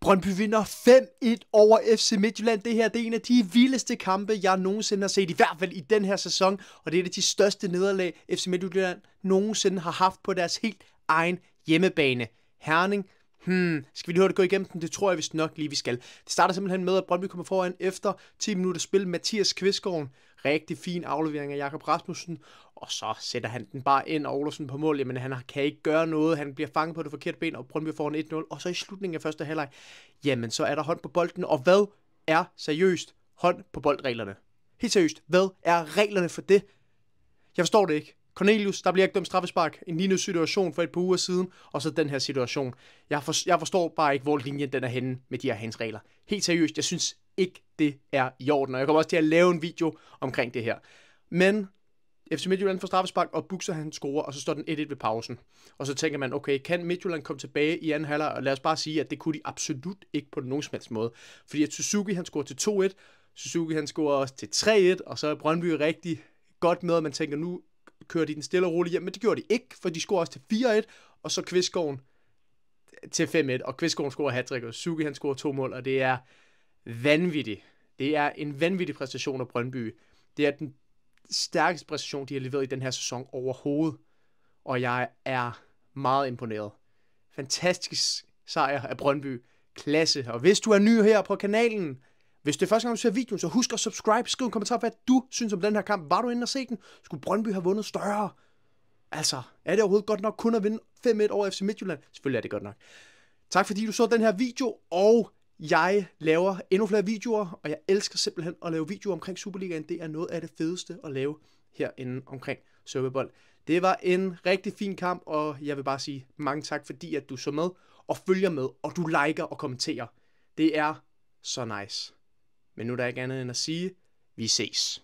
Brøndby vinder 5-1 over FC Midtjylland. Det her, det er en af de vildeste kampe, jeg nogensinde har set, i hvert fald i den her sæson. Og det er et af de største nederlag, FC Midtjylland nogensinde har haft på deres helt egen hjemmebane. Herning. Skal vi lige høre det gå igennem den? Det tror jeg vist nok lige, vi skal. Det starter simpelthen med, at Brøndby kommer foran efter 10 minutter spil. Mathias Kvistgaard. Rigtig fin aflevering af Jakob Rasmussen. Og så sætter han den bare ind, og Olsen på mål. Jamen, han kan ikke gøre noget. Han bliver fanget på det forkerte ben, og Brøndby får en 1-0. Og så i slutningen af første halvleg, jamen, så er der hånd på bolden. Og hvad er seriøst hånd på boldreglerne? Helt seriøst, hvad er reglerne for det? Jeg forstår det ikke. Cornelius, der bliver ikke dømt straffespark. En lignende situation for et par uger siden, og så den her situation. Jeg forstår bare ikke, hvor linjen den er henne med de her handsregler. Helt seriøst, jeg synes ikke, det er i orden. Og jeg kommer også til at lave en video omkring det her. Men FC Midtjylland får straffespark, og Buxer han scorer, og så står den 1-1 ved pausen. Og så tænker man, okay, kan Midtjylland komme tilbage i anden halvleg? Og lad os bare sige, at det kunne de absolut ikke på nogen som helst måde. Fordi at Suzuki han scorer til 2-1, Suzuki han scorer også til 3-1, og så er Brøndby rigtig godt med, at man tænker, nu kører de den stille og roligt hjem, men det gjorde de ikke, for de scorer også til 4-1, og så Kvistgaard til 5-1, og Kvistgaard scorer hat-trick, og Suzuki han scorer 2 mål, og det er vanvittigt. Det er en vanvittig præstation af Brøndby. Det er den stærkeste præstation, de har leveret i den her sæson overhovedet, og jeg er meget imponeret. Fantastisk sejr af Brøndby. Klasse. Og hvis du er ny her på kanalen, hvis det er første gang, du ser videoen, så husk at subscribe. Skriv en kommentar, hvad du synes om den her kamp. Var du inde og se den? Skulle Brøndby have vundet større? Altså, er det overhovedet godt nok kun at vinde 5-1 over FC Midtjylland? Selvfølgelig er det godt nok. Tak fordi du så den her video, og jeg laver endnu flere videoer, og jeg elsker simpelthen at lave videoer omkring Superligaen. Det er noget af det fedeste at lave herinde omkring Sørgebold. Det var en rigtig fin kamp, og jeg vil bare sige mange tak, fordi at du så med og følger med, og du liker og kommenterer. Det er så nice. Men nu er der ikke andet end at sige, vi ses.